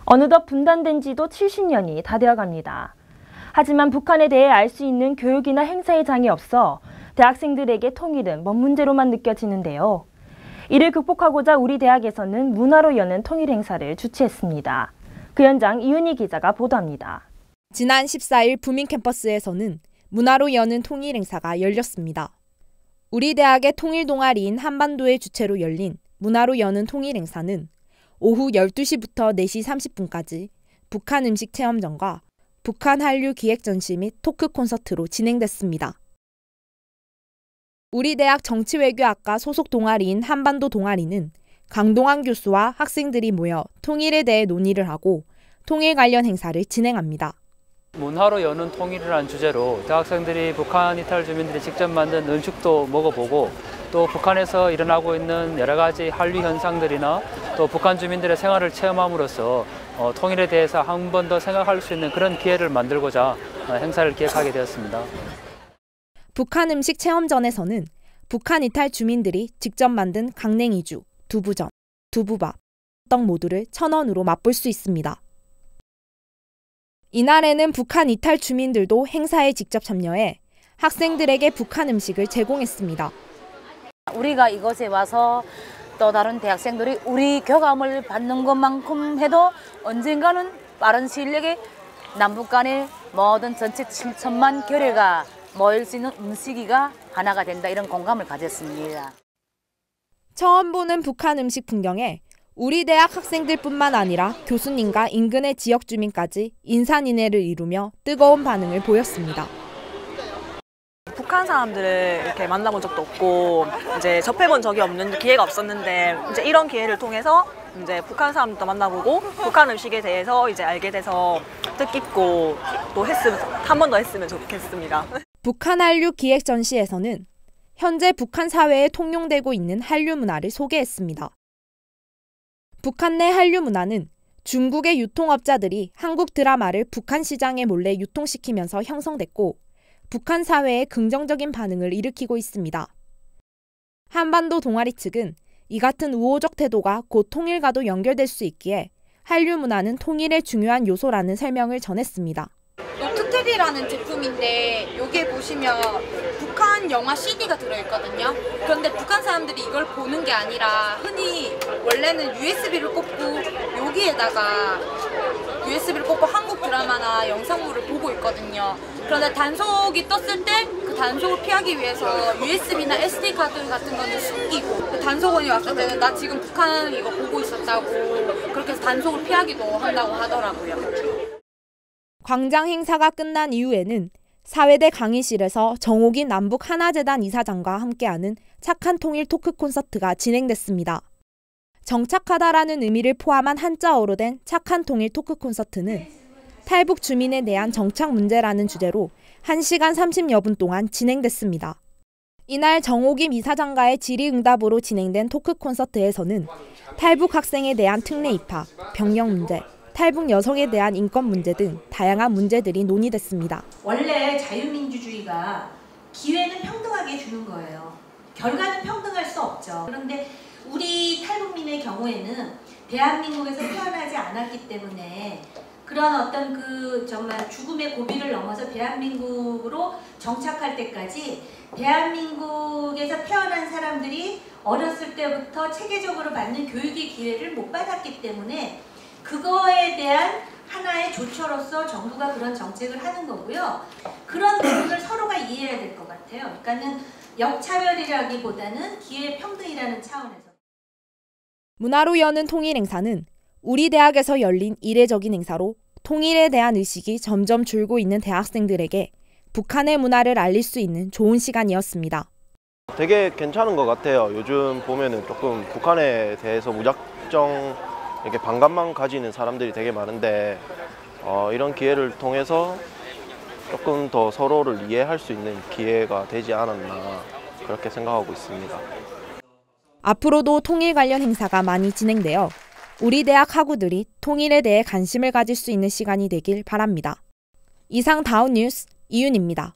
어느덧 분단된 지도 70년이 다 되어갑니다. 하지만 북한에 대해 알 수 있는 교육이나 행사의 장이 없어 대학생들에게 통일은 먼 문제로만 느껴지는데요. 이를 극복하고자 우리 대학에서는 문화로 여는 통일 행사를 주최했습니다. 그 현장 이은희 기자가 보도합니다. 지난 14일 부민 캠퍼스에서는 문화로 여는 통일 행사가 열렸습니다. 우리 대학의 통일 동아리인 한반도의 주최로 열린 문화로 여는 통일 행사는 오후 12시부터 4시 30분까지 북한 음식 체험전과 북한 한류 기획 전시 및 토크 콘서트로 진행됐습니다. 우리 대학 정치외교학과 소속 동아리인 한반도 동아리는 강동환 교수와 학생들이 모여 통일에 대해 논의를 하고 통일 관련 행사를 진행합니다. 문화로 여는 통일이라는 주제로 대학생들이 북한 이탈 주민들이 직접 만든 음식도 먹어보고 또 북한에서 일어나고 있는 여러 가지 한류 현상들이나 또 북한 주민들의 생활을 체험함으로써 통일에 대해서 한 번 더 생각할 수 있는 그런 기회를 만들고자 행사를 기획하게 되었습니다. 북한 음식 체험전에서는 북한 이탈 주민들이 직접 만든 강냉이주, 두부전, 두부밥, 떡 모두를 1,000원으로 맛볼 수 있습니다. 이날에는 북한 이탈 주민들도 행사에 직접 참여해 학생들에게 북한 음식을 제공했습니다. 우리가 이곳에 와서 또 다른 대학생들이 우리 교감을 받는 것만큼 해도 언젠가는 빠른 시일 내에 남북 간의 모든 전체 7천만 결의가 모일 수 있는 음식이가 하나가 된다, 이런 공감을 가졌습니다. 처음 보는 북한 음식 풍경에 우리 대학 학생들뿐만 아니라 교수님과 인근의 지역 주민까지 인산인해를 이루며 뜨거운 반응을 보였습니다. 북한 사람들을 이렇게 만나본 적도 없고 이제 접해본 적이 없는 기회가 없었는데 이제 이런 기회를 통해서 이제 북한 사람들도 만나보고 북한 음식에 대해서 이제 알게 돼서 뜻깊고 또 한 번 더 했으면 좋겠습니다. 북한 한류 기획 전시에서는 현재 북한 사회에 통용되고 있는 한류 문화를 소개했습니다. 북한 내 한류 문화는 중국의 유통업자들이 한국 드라마를 북한 시장에 몰래 유통시키면서 형성됐고 북한 사회에 긍정적인 반응을 일으키고 있습니다. 한반도 동아리 측은 이 같은 우호적 태도가 곧 통일과도 연결될 수 있기에 한류 문화는 통일의 중요한 요소라는 설명을 전했습니다. 노트탭이라는 제품인데 여기에 보시면 북한 영화 CD가 들어있거든요. 그런데 북한 사람들이 이걸 보는 게 아니라 흔히 원래는 USB를 꽂고 여기에다가 USB를 꽂고 한국 드라마나 영상물을 보고 있거든요. 그런데 단속이 떴을 때 그 단속을 피하기 위해서 USB나 SD 카드 같은 거는 숨기고 그 단속원이 왔을 때는 나 지금 북한 이거 보고 있었다고 그렇게 해서 단속을 피하기도 한다고 하더라고요. 광장 행사가 끝난 이후에는 사회대 강의실에서 정옥인 남북 하나재단 이사장과 함께하는 착한 통일 토크 콘서트가 진행됐습니다. 정착하다라는 의미를 포함한 한자어로 된 착한 통일 토크 콘서트는 탈북 주민에 대한 정착 문제라는 주제로 1시간 30여 분 동안 진행됐습니다. 이날 정옥임 이사장과의 질의응답으로 진행된 토크 콘서트에서는 탈북 학생에 대한 특례 입학, 병역 문제, 탈북 여성에 대한 인권 문제 등 다양한 문제들이 논의됐습니다. 원래 자유민주주의가 기회는 평등하게 주는 거예요. 결과는 평등할 수 없죠. 그런데 우리 탈북민의 경우에는 대한민국에서 태어나지 않았기 때문에 그런 어떤 그 정말 죽음의 고비를 넘어서 대한민국으로 정착할 때까지 대한민국에서 태어난 사람들이 어렸을 때부터 체계적으로 받는 교육의 기회를 못 받았기 때문에 그거에 대한 하나의 조처로서 정부가 그런 정책을 하는 거고요. 그런 부분을 서로가 이해해야 될 것 같아요. 그러니까는 역차별이라기보다는 기회 평등이라는 차원에서. 문화로 여는 통일 행사는 우리 대학에서 열린 이례적인 행사로 통일에 대한 의식이 점점 줄고 있는 대학생들에게 북한의 문화를 알릴 수 있는 좋은 시간이었습니다. 되게 괜찮은 것 같아요. 요즘 보면은 조금 북한에 대해서 무작정 이렇게 반감만 가지는 사람들이 되게 많은데 이런 기회를 통해서 조금 더 서로를 이해할 수 있는 기회가 되지 않았나 그렇게 생각하고 있습니다. 앞으로도 통일 관련 행사가 많이 진행되어 우리 대학 학우들이 통일에 대해 관심을 가질 수 있는 시간이 되길 바랍니다. 이상 다운 뉴스 이윤입니다.